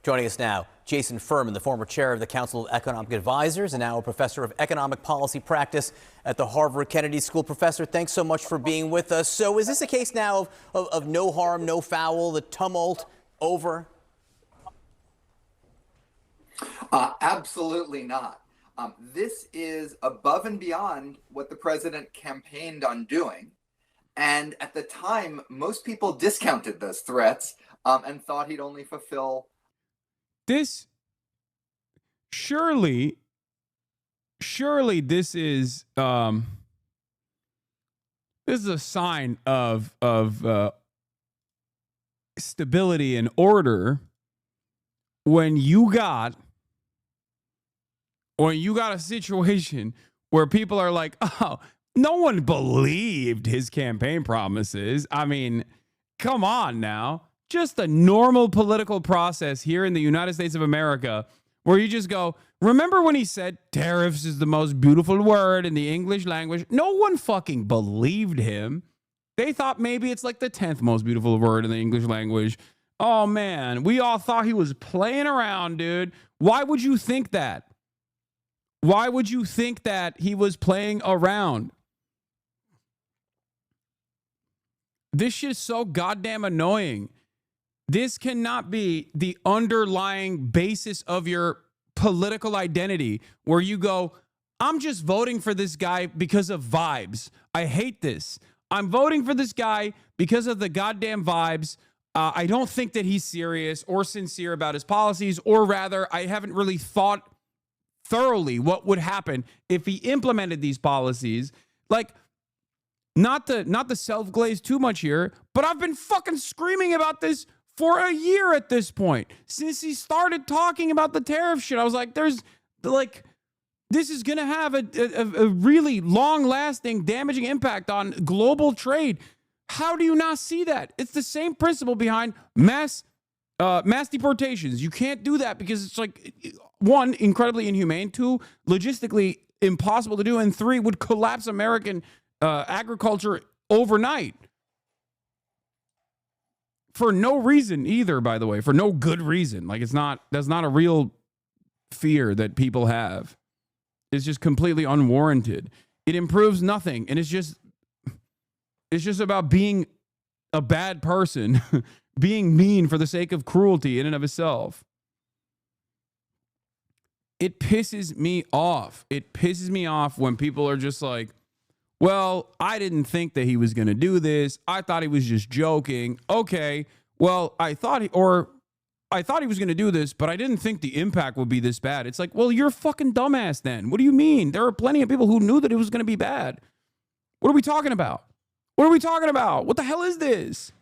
Joining us now, Jason Furman, the former chair of the Council of Economic Advisors and now a professor of economic policy practice at the Harvard Kennedy School. Professor, thanks so much for being with us. So is this a case now of no harm, no foul, the tumult over? Absolutely not. This is above and beyond what the president campaigned on doing. And at the time, most people discounted those threats and thought he'd only fulfill. This surely this is a sign of stability and order when you got a situation where people are like, oh, no one believed his campaign promises. I mean, come on now. Just a normal political process here in the United States of America where you just go, remember when he said tariffs is the most beautiful word in the English language? No one fucking believed him. They thought maybe it's like the 10th most beautiful word in the English language. Oh, man, we all thought he was playing around, dude. Why would you think that? Why would you think that he was playing around? This shit is so goddamn annoying. This cannot be the underlying basis of your political identity where you go, I'm just voting for this guy because of vibes. I hate this. I'm voting for this guy because of the goddamn vibes. I don't think that he's serious or sincere about his policies, or rather, I haven't really thought thoroughly what would happen if he implemented these policies. Like, not to self-glaze too much here, but I've been fucking screaming about this for a year at this point. Since he started talking about the tariff shit, I was like, this is going to have a really long-lasting, damaging impact on global trade. How do you not see that? It's the same principle behind mass deportations. You can't do that because it's like, one, incredibly inhumane, two, logistically impossible to do, and three, would collapse American agriculture overnight. For no reason either, by the way, for no good reason. Like, that's not a real fear that people have. It's just completely unwarranted. It improves nothing. And it's just about being a bad person, being mean for the sake of cruelty in and of itself. It pisses me off. It pisses me off when people are just like, well, I didn't think that he was going to do this. I thought he was just joking. Okay, well, I thought he was going to do this, but I didn't think the impact would be this bad. It's like, well, you're a fucking dumbass then. What do you mean? There are plenty of people who knew that it was going to be bad. What are we talking about? What are we talking about? What the hell is this?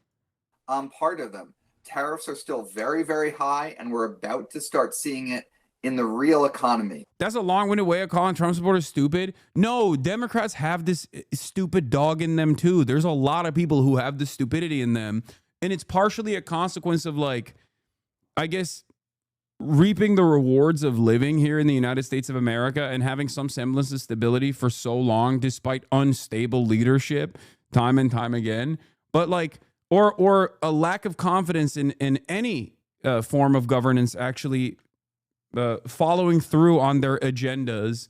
Part of them. Tariffs are still very, very high, and we're about to start seeing it in the real economy. That's a long-winded way of calling Trump supporters stupid. No, Democrats have this stupid dog in them too. There's a lot of people who have this stupidity in them. And it's partially a consequence of, like, I guess, reaping the rewards of living here in the United States of America and having some semblance of stability for so long, despite unstable leadership time and time again. But like, or a lack of confidence in any form of governance actually following through on their agendas.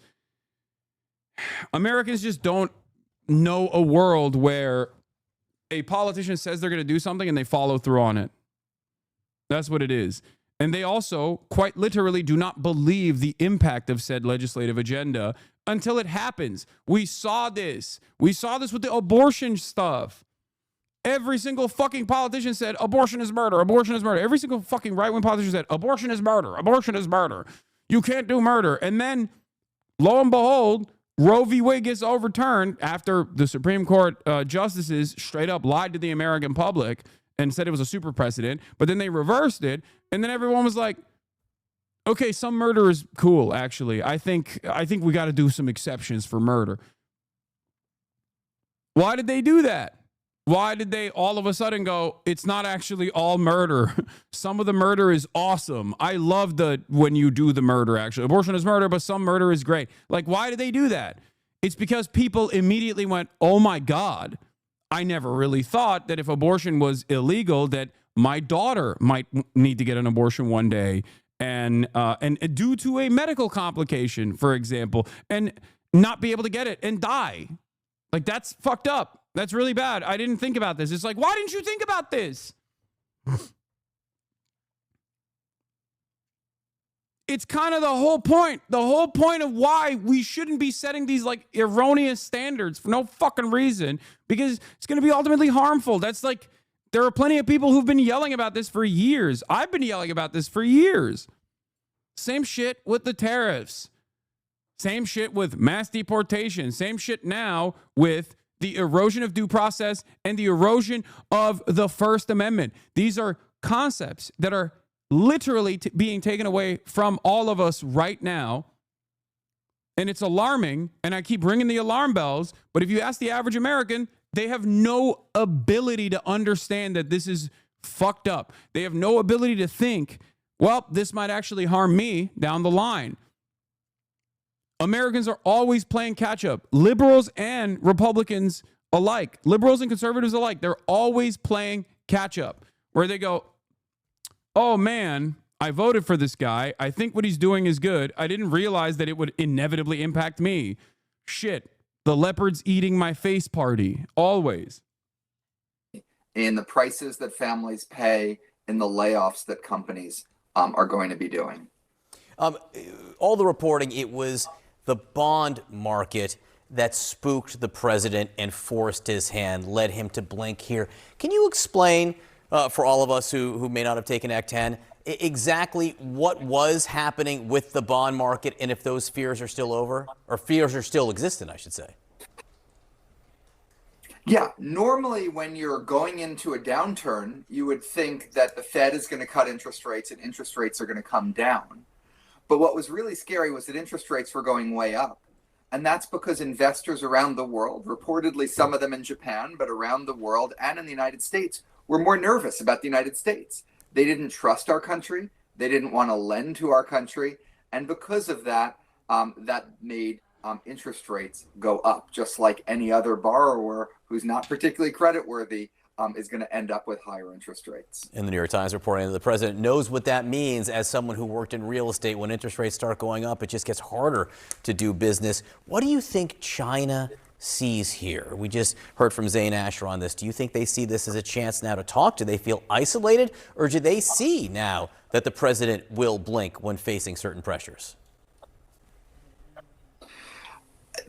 Americans just don't know a world where a politician says they're going to do something and they follow through on it. That's what it is. And they also quite literally do not believe the impact of said legislative agenda until it happens. We saw this. We saw this with the abortion stuff. Every single fucking politician said abortion is murder, abortion is murder. Every single fucking right-wing politician said abortion is murder, abortion is murder. You can't do murder. And then, lo and behold, Roe v. Wade gets overturned after the Supreme Court justices straight up lied to the American public and said it was a super precedent. But then they reversed it. And then everyone was like, okay, some murder is cool, actually. I think we got to do some exceptions for murder. Why did they do that? Why did they all of a sudden go, it's not actually all murder? Some of the murder is awesome. I love when you do the murder, actually. Abortion is murder, but some murder is great. Like, why did they do that? It's because people immediately went, oh my God, I never really thought that if abortion was illegal, that My daughter might need to get an abortion one day, and due to a medical complication, for example, and not be able to get it and die. Like, that's fucked up. That's really bad. I didn't think about this. It's like, why didn't you think about this? It's kind of the whole point. The whole point of why we shouldn't be setting these like erroneous standards for no fucking reason, because it's going to be ultimately harmful. That's like, there are plenty of people who've been yelling about this for years. I've been yelling about this for years. Same shit with the tariffs. Same shit with mass deportation. Same shit now with the erosion of due process and the erosion of the First Amendment. These are concepts that are literally being taken away from all of us right now. And it's alarming. And I keep ringing the alarm bells. But if you ask the average American, they have no ability to understand that this is fucked up. They have no ability to think, well, this might actually harm me down the line. Americans are always playing catch up. Liberals and Republicans alike, liberals and conservatives alike, they're always playing catch up, where they go, oh man, I voted for this guy. I think what he's doing is good. I didn't realize that it would inevitably impact me. Shit, the leopard's eating my face party, always. In the prices that families pay, in the layoffs that companies are going to be doing. All the reporting, it was the bond market that spooked the president and forced his hand, led him to blink here. Can you explain, for all of us who may not have taken Act 10, exactly what was happening with the bond market, and if those fears are still over, or fears are still existent, I should say? Yeah, normally when you're going into a downturn, you would think that the Fed is going to cut interest rates and interest rates are going to come down. But what was really scary was that interest rates were going way up. And that's because investors around the world, reportedly some of them in Japan, but around the world and in the United States, were more nervous about the United States. They didn't trust our country. They didn't want to lend to our country. And because of that, that made interest rates go up, just like any other borrower who's not particularly creditworthy is going to end up with higher interest rates. In the New York Times reporting that the president knows what that means. As someone who worked in real estate, when interest rates start going up, it just gets harder to do business. What do you think China sees here? We just heard from Zain Asher on this. Do you think they see this as a chance now to talk? Do they feel isolated, or do they see now that the president will blink when facing certain pressures?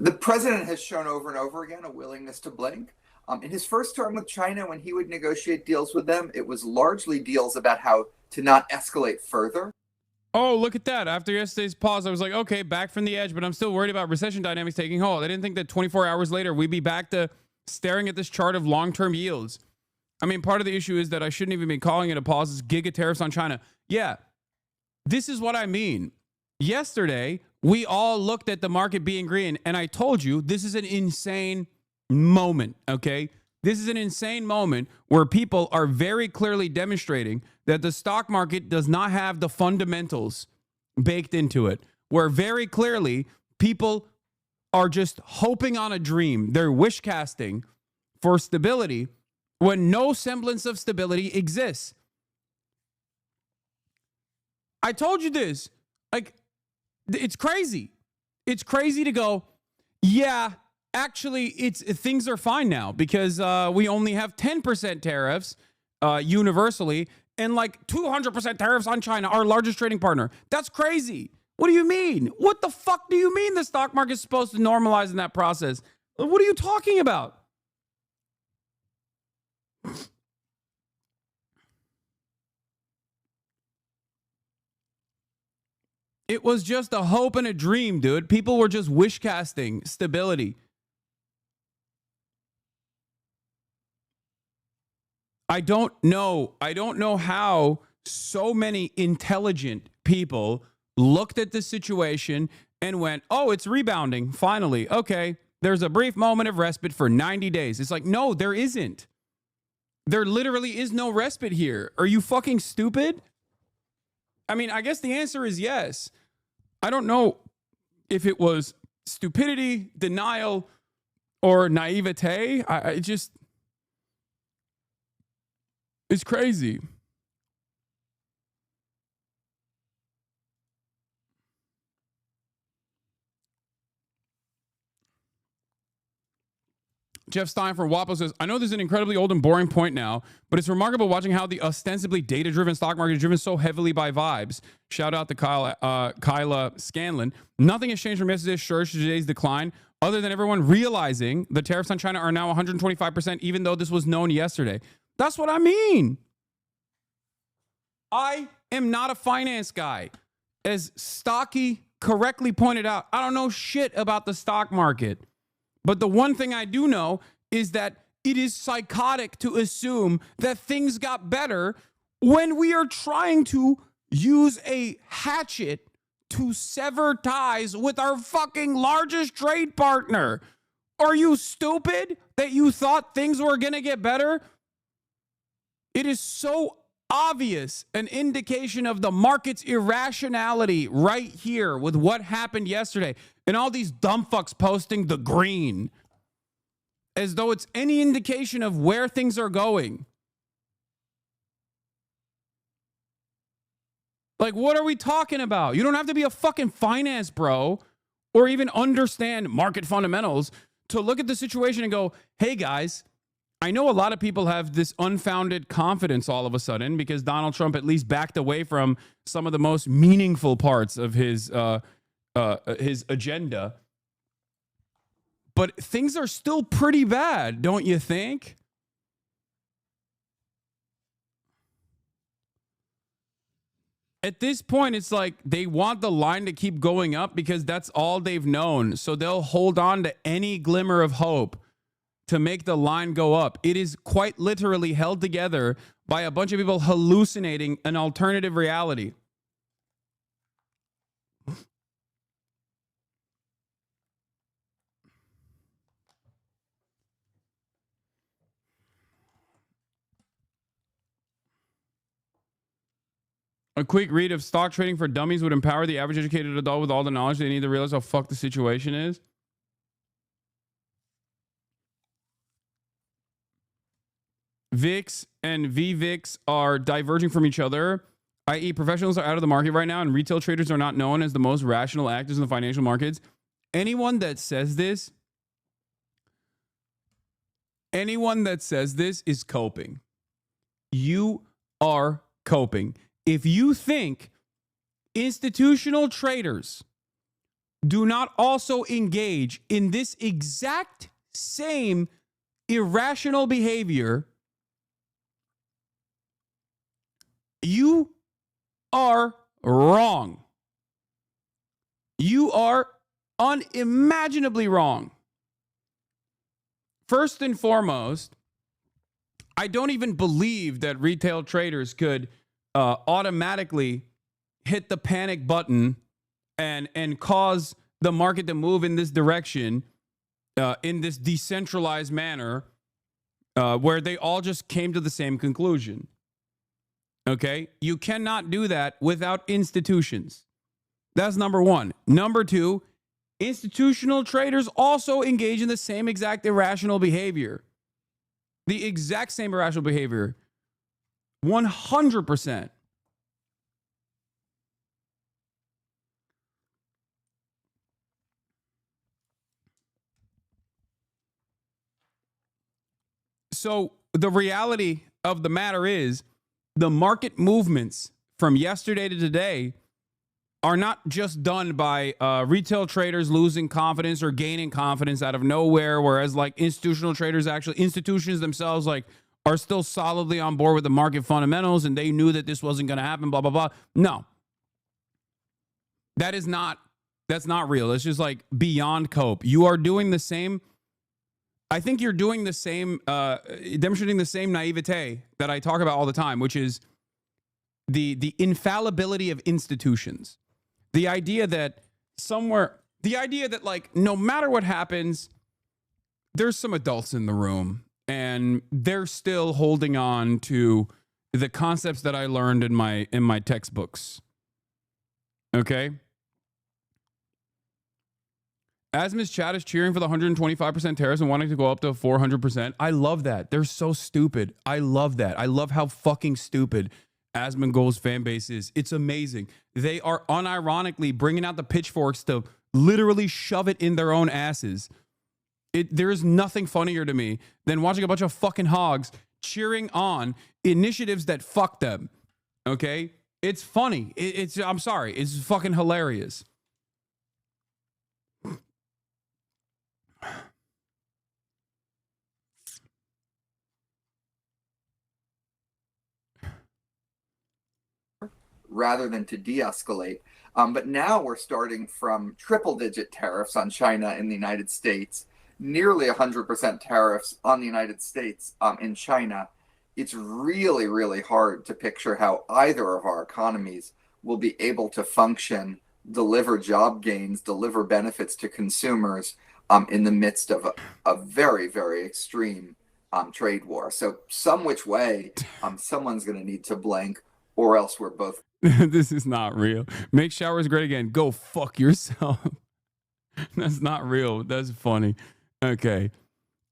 The president has shown over and over again a willingness to blink. In his first term with China, when he would negotiate deals with them, it was largely deals about how to not escalate further. Oh, look at that. After yesterday's pause, I was like, okay, back from the edge, but I'm still worried about recession dynamics taking hold. I didn't think that 24 hours later, we'd be back to staring at this chart of long-term yields. I mean, part of the issue is that I shouldn't even be calling it a pause. It's giga tariffs on China. Yeah, this is what I mean. Yesterday, we all looked at the market being green, and I told you this is an insane moment, okay? This is an insane moment where people are very clearly demonstrating that the stock market does not have the fundamentals baked into it, where very clearly people are just hoping on a dream. They're wish casting for stability when no semblance of stability exists. I told you this. Like, it's crazy. It's crazy to go, yeah, actually, things are fine now because we only have 10% tariffs universally and like 200% tariffs on China, our largest trading partner. That's crazy. What do you mean? What the fuck do you mean the stock market is supposed to normalize in that process? What are you talking about? It was just a hope and a dream, dude. People were just wish casting stability. I don't know how so many intelligent people looked at this situation and went, oh, it's rebounding. Finally. Okay. There's a brief moment of respite for 90 days. It's like, no, there isn't. There literally is no respite here. Are you fucking stupid? I mean, I guess the answer is yes. I don't know if it was stupidity, denial, or naivete. It's crazy. Jeff Stein from WAPO says, I know this is an incredibly old and boring point now, but it's remarkable watching how the ostensibly data-driven stock market is driven so heavily by vibes. Shout out to Kyla Scanlon. Nothing has changed from yesterday's surge to today's decline, other than everyone realizing the tariffs on China are now 125%, even though this was known yesterday. That's what I mean. I am not a finance guy. As Stocky correctly pointed out, I don't know shit about the stock market. But the one thing I do know is that it is psychotic to assume that things got better when we are trying to use a hatchet to sever ties with our fucking largest trade partner. Are you stupid that you thought things were going to get better? It is so obvious an indication of the market's irrationality right here with what happened yesterday. And all these dumb fucks posting the green as though it's any indication of where things are going. Like, what are we talking about? You don't have to be a fucking finance bro or even understand market fundamentals to look at the situation and go, hey guys, I know a lot of people have this unfounded confidence all of a sudden because Donald Trump at least backed away from some of the most meaningful parts of his agenda. But things are still pretty bad, don't you think? At this point, it's like they want the line to keep going up because that's all they've known. So they'll hold on to any glimmer of hope to make the line go up. It is quite literally held together by a bunch of people hallucinating an alternative reality. A quick read of Stock Trading for Dummies would empower the average educated adult with all the knowledge they need to realize how fucked the situation is. VIX and VVIX are diverging from each other, i.e. professionals are out of the market right now and retail traders are not known as the most rational actors in the financial markets. Anyone that says this is coping. You are coping. If you think institutional traders do not also engage in this exact same irrational behavior, you are wrong. You are unimaginably wrong. First and foremost, I don't even believe that retail traders could automatically hit the panic button and cause the market to move in this direction in this decentralized manner where they all just came to the same conclusion. Okay? You cannot do that without institutions. That's number one. Number two, institutional traders also engage in the same exact irrational behavior. The exact same irrational behavior. 100%. So the reality of the matter is the market movements from yesterday to today are not just done by retail traders losing confidence or gaining confidence out of nowhere, whereas like institutional traders, actually institutions themselves like are still solidly on board with the market fundamentals and they knew that this wasn't going to happen, blah, blah, blah. No, that's not real. It's just like beyond cope. You are doing the same. I think you're doing the same, demonstrating the same naivete that I talk about all the time, which is the infallibility of institutions. The idea that like no matter what happens, there's some adults in the room and they're still holding on to the concepts that I learned in my textbooks. Okay? Asma's chat is cheering for the 125% tariffs and wanting to go up to 400%. I love that. They're so stupid. I love that. I love how fucking stupid Asmongold's fan base is. It's amazing. They are unironically bringing out the pitchforks to literally shove it in their own asses. There is nothing funnier to me than watching a bunch of fucking hogs cheering on initiatives that fuck them. Okay? It's funny. I'm sorry. It's fucking hilarious. Rather than to de-escalate. But now we're starting from triple-digit tariffs on China in the United States, nearly 100% tariffs on the United States in China. It's really, really hard to picture how either of our economies will be able to function, deliver job gains, deliver benefits to consumers in the midst of a very, very extreme trade war. So some which way, someone's going to need to blink, or else we're both. This is not real. Make showers great again. Go fuck yourself. That's not real. That's funny. Okay.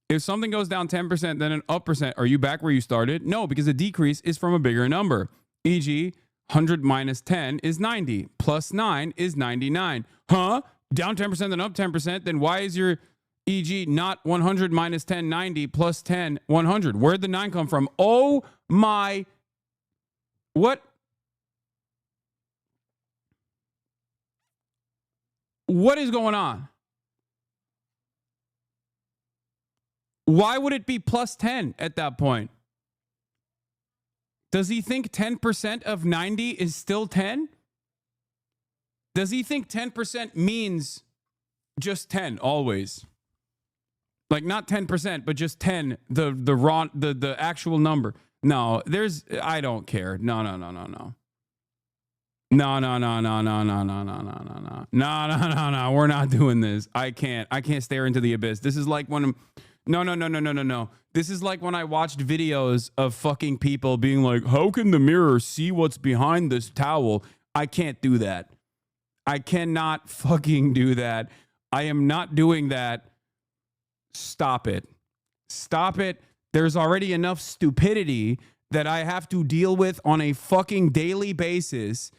If something goes down 10%, then an up percent, are you back where you started? No, because a decrease is from a bigger number. E.g., 100 minus 10 is 90. Plus 9 is 99. Huh? Down 10%, then up 10%. Then why is your e.g. not 100 minus 10, 90, plus 10, 100? Where'd the 9 come from? Oh my... What? What is going on? Why would it be plus 10 at that point? Does he think 10% of 90 is still 10? Does he think 10% means just 10 always? Like not 10%, but just 10, the actual number. No, I don't care. No. No. We're not doing this. I can't stare into the abyss. This is like when No. This is like when I watched videos of fucking people being like, how can the mirror see what's behind this towel? I can't do that. I cannot fucking do that. I am not doing that. Stop it. Stop it. There's already enough stupidity that I have to deal with on a fucking daily basis.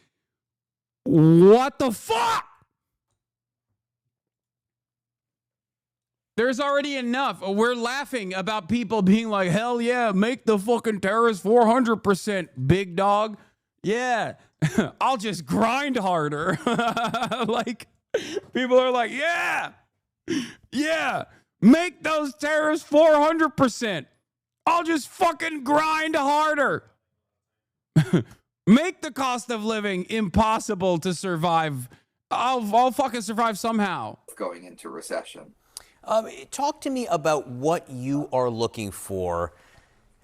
What the fuck? There's already enough. We're laughing about people being like, hell yeah, make the fucking tariffs 400%, big dog. Yeah, I'll just grind harder. Like, people are like, yeah, make those tariffs 400%. I'll just fucking grind harder. Make the cost of living impossible to survive. I'll fucking survive somehow. Going into recession. Talk to me about what you are looking for,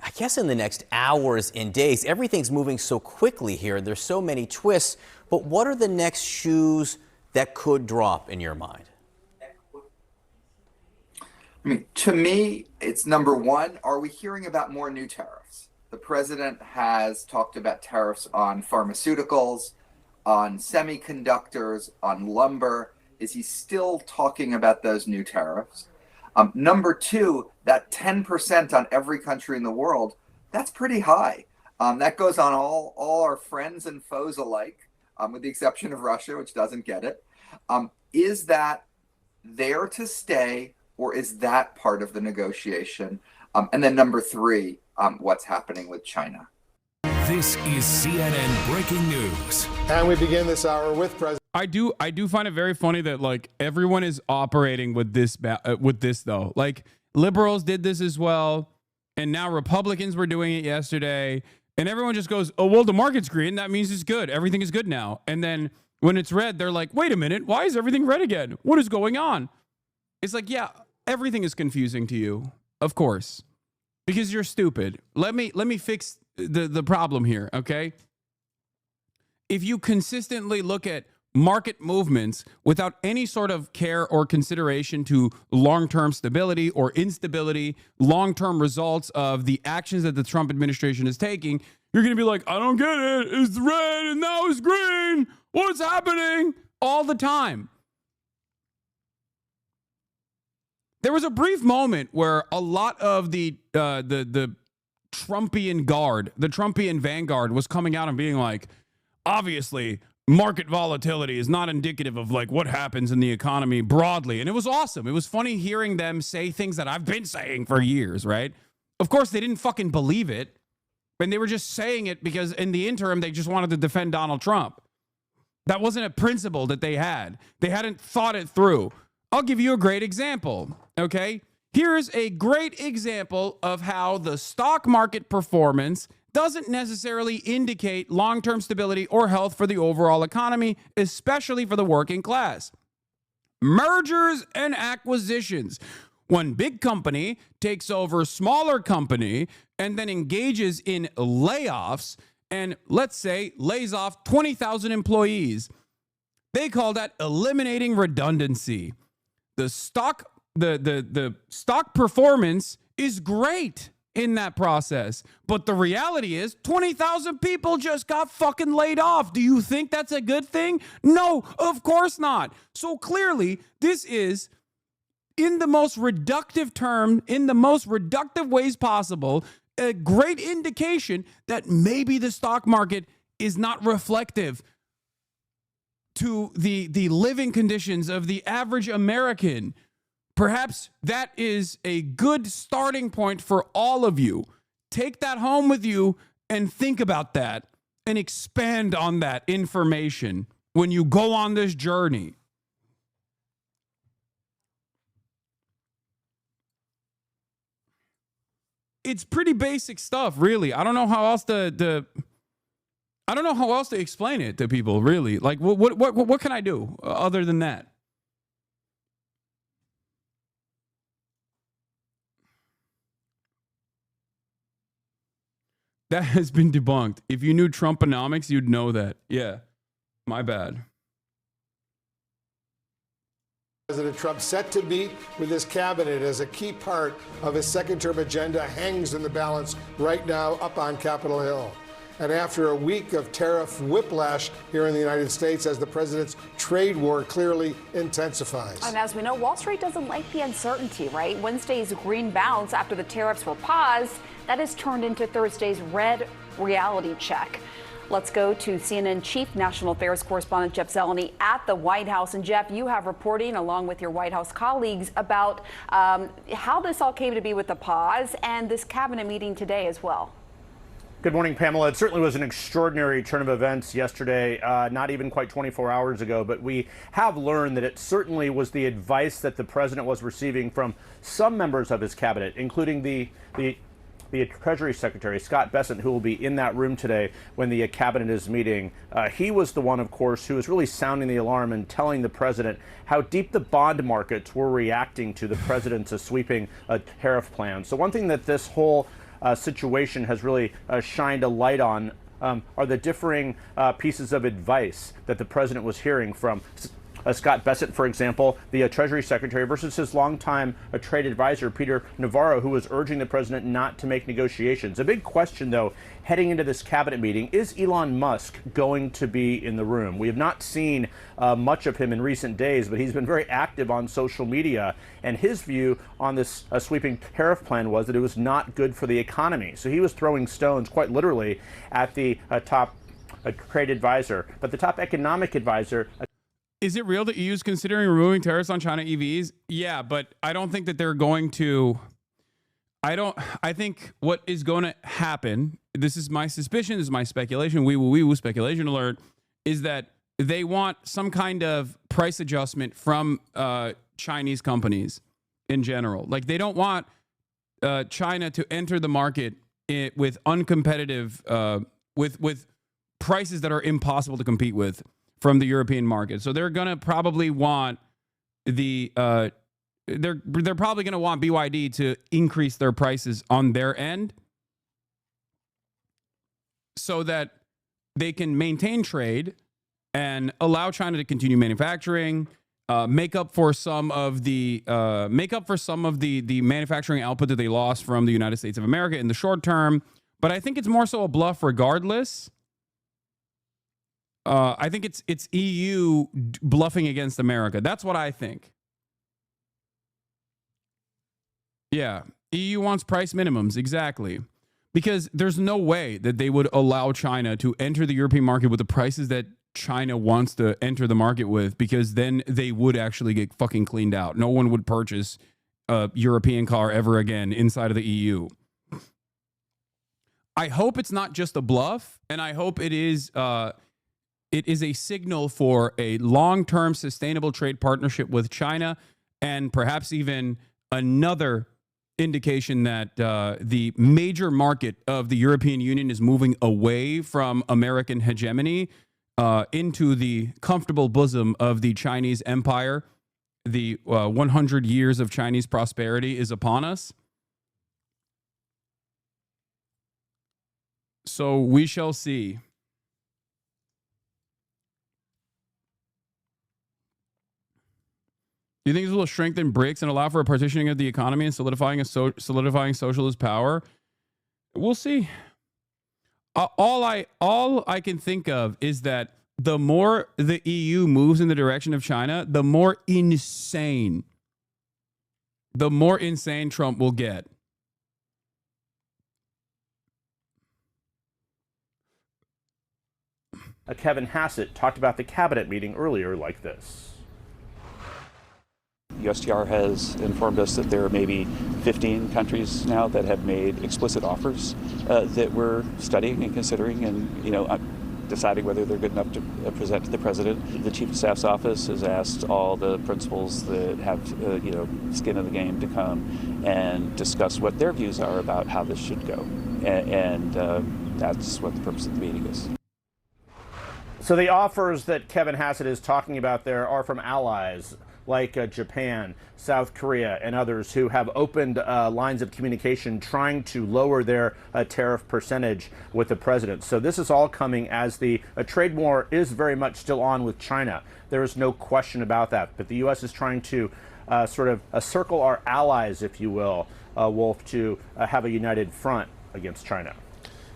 I guess, in the next hours and days. Everything's moving so quickly here. There's so many twists. But what are the next shoes that could drop in your mind? I mean, to me, it's number one, are we hearing about more new tariffs? The president has talked about tariffs on pharmaceuticals, on semiconductors, on lumber. Is he still talking about those new tariffs? Number two, that 10% on every country in the world, that's pretty high. That goes on all our friends and foes alike, with the exception of Russia, which doesn't get it. Is that there to stay, or is that part of the negotiation? And then number three, what's happening with China? This is CNN Breaking News. And we begin this hour with President. I do find it very funny that like everyone is operating with this though. Like liberals did this as well, and now Republicans were doing it yesterday, and everyone just goes, "Oh well, the market's green. That means it's good. Everything is good now." And then when it's red, they're like, "Wait a minute, why is everything red again? What is going on?" It's like, yeah, everything is confusing to you, of course, because you're stupid. Let me fix the problem here, okay? If you consistently look at market movements without any sort of care or consideration to long-term stability or instability, long-term results of the actions that the Trump administration is taking, you're going to be like, I don't get it. It's red and now it's green. What's happening? All the time. There was a brief moment where a lot of the Trumpian guard, the Trumpian vanguard was coming out and being like, obviously, market volatility is not indicative of like what happens in the economy broadly. And it was awesome. It was funny hearing them say things that I've been saying for years, right? Of course, they didn't fucking believe it. And they were just saying it because in the interim, they just wanted to defend Donald Trump. That wasn't a principle that they had. They hadn't thought it through. I'll give you a great example, okay? Here's a great example of how the stock market performance doesn't necessarily indicate long-term stability or health for the overall economy, especially for the working class. Mergers and acquisitions. When big company takes over smaller company and then engages in layoffs and let's say lays off 20,000 employees, they call that eliminating redundancy. The stock performance is great in that process, but the reality is 20,000 people just got fucking laid off. Do you think that's a good thing? No, of course not. So clearly, this is in the most reductive term, in the most reductive ways possible, a great indication that maybe the stock market is not reflective to the living conditions of the average American. Perhaps that is a good starting point for all of you. Take that home with you and think about that and expand on that information when you go on this journey. It's pretty basic stuff, really. I don't know how else to explain it to people, really. Like, what can I do other than that? That has been debunked. If you knew Trumponomics, you'd know that. Yeah, my bad. President Trump set to meet with his cabinet as a key part of his second-term agenda hangs in the balance right now up on Capitol Hill. And after a week of tariff whiplash here in the United States as the president's trade war clearly intensifies. And as we know, Wall Street doesn't like the uncertainty, right? Wednesday's green bounce after the tariffs were paused, that has turned into Thursday's red reality check. Let's go to CNN Chief National Affairs Correspondent Jeff Zeleny at the White House. And Jeff, you have reporting along with your White House colleagues about how this all came to be with the pause and this cabinet meeting today as well. Good morning, Pamela. It certainly was an extraordinary turn of events yesterday, not even quite 24 hours ago, but we have learned that it certainly was the advice that the president was receiving from some members of his cabinet, including the Treasury Secretary, Scott Bessent, who will be in that room today when the cabinet is meeting. He was the one, of course, who was really sounding the alarm and telling the president how deep the bond markets were reacting to the president's sweeping tariff plan. So one thing that this whole situation has really shined a light on are the differing pieces of advice that the president was hearing from Scott Bessent, for example, the Treasury Secretary, versus his longtime trade advisor, Peter Navarro, who was urging the president not to make negotiations. A big question, though, heading into this cabinet meeting, is Elon Musk going to be in the room? We have not seen much of him in recent days, but he's been very active on social media. And his view on this sweeping tariff plan was that it was not good for the economy. So he was throwing stones, quite literally, at the top trade advisor. But the top economic advisor... Is it real that EU is considering removing tariffs on China EVs? Yeah, but I don't think that they're going to. I think what is going to happen, this is my suspicion, this is my speculation, wee-woo, speculation alert, is that they want some kind of price adjustment from Chinese companies in general. Like, they don't want China to enter the market with uncompetitive, with prices that are impossible to compete with from the European market. So they're going to probably want they're probably going to want BYD to increase their prices on their end so that they can maintain trade and allow China to continue manufacturing, make up for some of the manufacturing output that they lost from the United States of America in the short term. But I think it's more so a bluff regardless. I think it's EU bluffing against America. That's what I think. Yeah, EU wants price minimums, exactly. Because there's no way that they would allow China to enter the European market with the prices that China wants to enter the market with, because then they would actually get fucking cleaned out. No one would purchase a European car ever again inside of the EU. I hope it's not just a bluff, and I hope it is a signal for a long-term sustainable trade partnership with China, and perhaps even another indication that the major market of the European Union is moving away from American hegemony into the comfortable bosom of the Chinese empire. The 100 years of Chinese prosperity is upon us. So we shall see. Do you think this will strengthen BRICS and allow for a partitioning of the economy and solidifying socialist power? We'll see. All I can think of is that the more the EU moves in the direction of China, the more insane Trump will get. Kevin Hassett talked about the cabinet meeting earlier like this. USTR has informed us that there are maybe 15 countries now that have made explicit offers that we're studying and considering and, deciding whether they're good enough to present to the president. The Chief of Staff's office has asked all the principals that have, skin in the game to come and discuss what their views are about how this should go. And that's what the purpose of the meeting is. So the offers that Kevin Hassett is talking about there are from allies like Japan, South Korea, and others who have opened lines of communication trying to lower their tariff percentage with the president. So this is all coming as the trade war is very much still on with China. There is no question about that. But the U.S. is trying to sort of circle our allies, if you will, Wolf, to have a united front against China.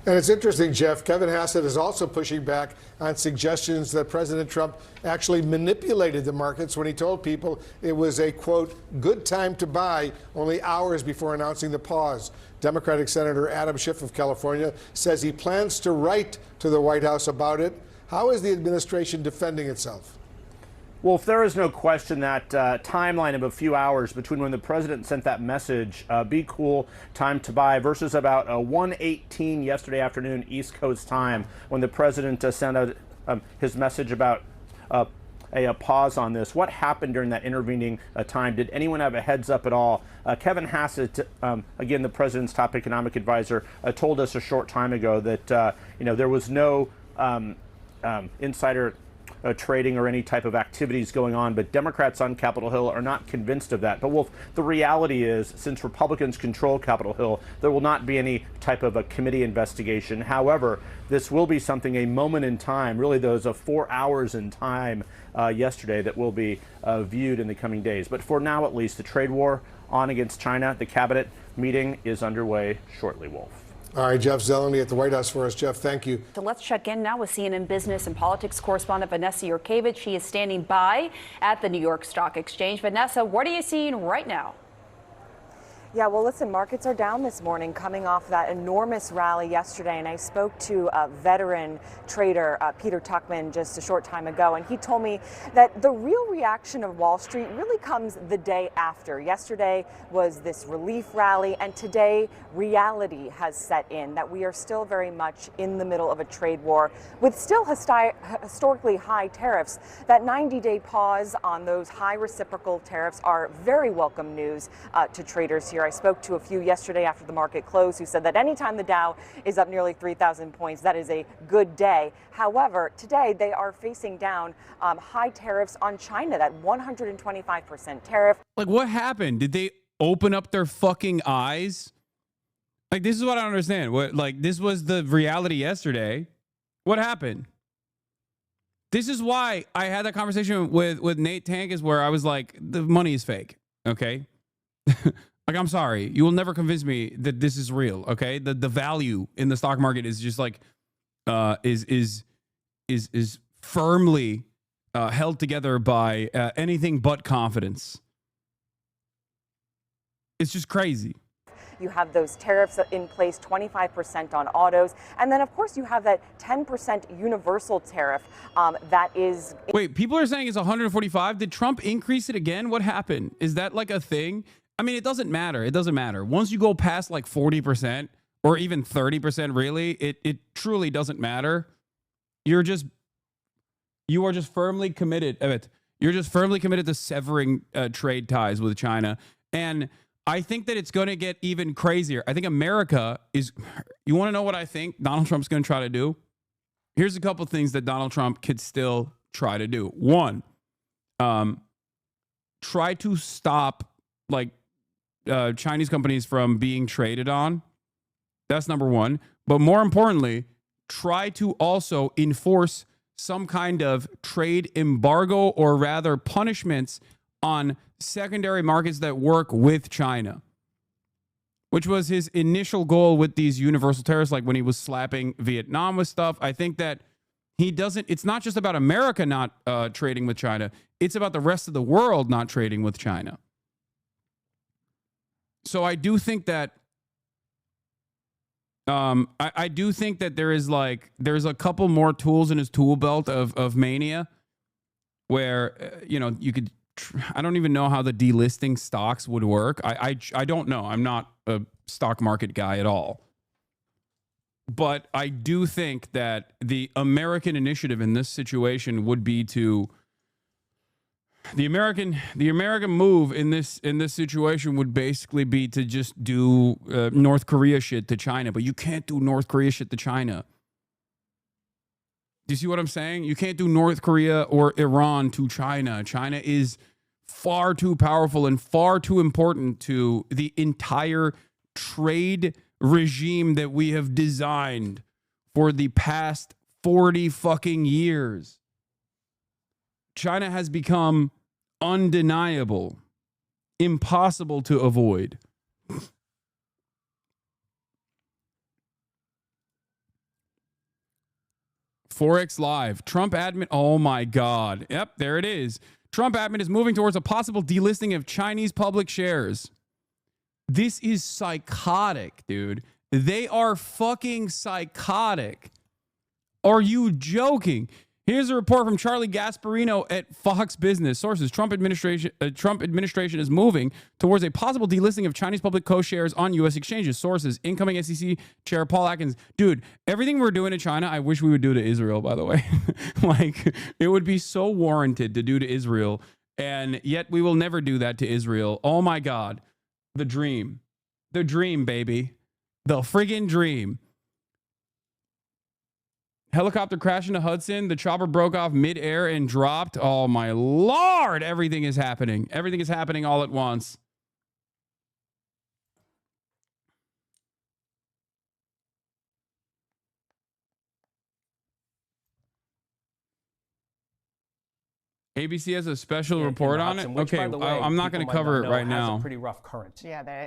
And it's interesting, Jeff, Kevin Hassett is also pushing back on suggestions that President Trump actually manipulated the markets when he told people it was a, quote, good time to buy only hours before announcing the pause. Democratic Senator Adam Schiff of California says he plans to write to the White House about it. How is the administration defending itself? Well, if there is no question that timeline of a few hours between when the president sent that message, be cool, time to buy, versus about 1:18 yesterday afternoon East Coast time when the president sent out his message about a pause on this. What happened during that intervening time? Did anyone have a heads up at all? Kevin Hassett, again, the president's top economic advisor, told us a short time ago that there was no insider trading or any type of activities going on, but Democrats on Capitol Hill are not convinced of that. But Wolf, the reality is, since Republicans control Capitol Hill, there will not be any type of a committee investigation. However, this will be something, a moment in time, really those 4 hours in time yesterday that will be viewed in the coming days. But for now, at least, the trade war on against China, the cabinet meeting is underway shortly, Wolf. All right, Jeff Zeleny at the White House for us. Jeff, thank you. So let's check in now with CNN business and politics correspondent Vanessa Yurkevich. She is standing by at the New York Stock Exchange. Vanessa, what are you seeing right now? Yeah, well, listen, markets are down this morning coming off that enormous rally yesterday. And I spoke to a veteran trader, Peter Tuchman, just a short time ago. And he told me that the real reaction of Wall Street really comes the day after. Yesterday was this relief rally. And today, reality has set in that we are still very much in the middle of a trade war with still historically high tariffs. That 90-day pause on those high reciprocal tariffs are very welcome news to traders here. I spoke to a few yesterday after the market closed who said that anytime the Dow is up nearly 3,000 points, that is a good day. However, today they are facing down high tariffs on China, that 125% tariff. Like, what happened? Did they open up their fucking eyes? Like, this is what I don't understand. This was the reality yesterday. What happened? This is why I had that conversation with Nate Tankus where I was like, the money is fake. Okay. Like, I'm sorry, you will never convince me that this is real. Okay, the value in the stock market is just like is firmly held together by anything but confidence. It's just crazy. You have those tariffs in place, 25% on autos. And then, of course, you have that 10% universal tariff that is... Wait, people are saying it's 145. Did Trump increase it again? What happened? Is that like a thing? I mean, it doesn't matter. It doesn't matter. Once you go past like 40% or even 30%, really, it truly doesn't matter. You are just firmly committed. You're just firmly committed to severing trade ties with China. And I think that it's going to get even crazier. I think America is, you want to know what I think Donald Trump's going to try to do? Here's a couple things that Donald Trump could still try to do. One, try to stop like Chinese companies from being traded on. That's number one. But more importantly, try to also enforce some kind of trade embargo, or rather punishments on secondary markets that work with China, which was his initial goal with these universal tariffs, like when he was slapping Vietnam with stuff. I think that it's not just about America not trading with China. It's about the rest of the world not trading with China. So I do think that I do think that there's a couple more tools in his tool belt of mania where, you could, I don't even know how the delisting stocks would work. I don't know. I'm not a stock market guy at all. But I do think that the American initiative in this situation would be to, the American move in this situation would basically be to just do North Korea shit to China. But you can't do North Korea shit to China. Do you see what I'm saying? You can't do North Korea or Iran to China. China is far too powerful and far too important to the entire trade regime that we have designed for the past 40 fucking years. China has become undeniable, impossible to avoid. Forex Live. Trump admin. Oh my God. Yep, there it is. Trump admin is moving towards a possible delisting of Chinese public shares. This is psychotic, dude. They are fucking psychotic. Are you joking? Here's a report from Charlie Gasparino at Fox Business. Sources: Trump administration is moving towards a possible delisting of Chinese public co-shares on U.S. exchanges. Sources: incoming SEC Chair Paul Atkins. Dude, everything we're doing to China, I wish we would do to Israel, by the way. Like, it would be so warranted to do to Israel, and yet we will never do that to Israel. Oh my God. The dream. The dream, baby. The friggin' dream. Helicopter crashed into Hudson. The chopper broke off midair and dropped. Oh, my Lord. Everything is happening. Everything is happening all at once. ABC has a special report on it. Which, okay, by the way, I'm not going to cover it right now. A pretty rough current. Yeah,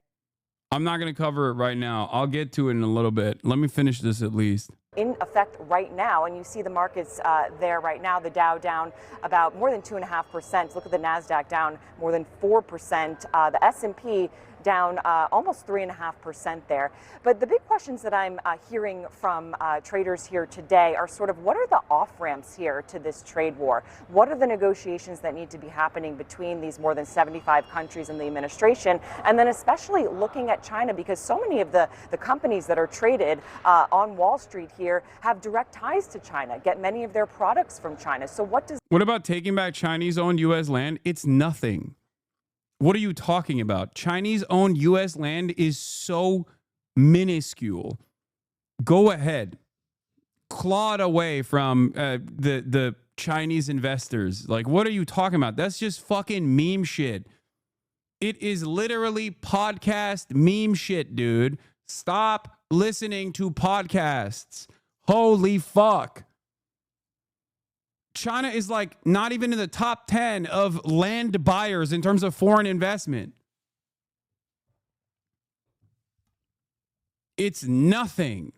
I'm not going to cover it right now. I'll get to it in a little bit. Let me finish this at least. in effect right now, and you see the markets there right now. The Dow down about more than 2.5%. Look at the NASDAQ down more than 4%. The S&P down almost 3.5% there. But the big questions that I'm hearing from traders here today are sort of, what are the off-ramps here to this trade war? What are the negotiations that need to be happening between these more than 75 countries in the administration? And then especially looking at China, because so many of the companies that are traded on Wall Street here have direct ties to China, get many of their products from China. So what about taking back Chinese-owned U.S. land? It's nothing. What are you talking about? Chinese-owned U.S. land is so minuscule. Go ahead. Claw it away from the Chinese investors. Like, what are you talking about? That's just fucking meme shit. It is literally podcast meme shit, dude. Stop listening to podcasts. Holy fuck. China is like not even in the top 10 of land buyers in terms of foreign investment. It's nothing.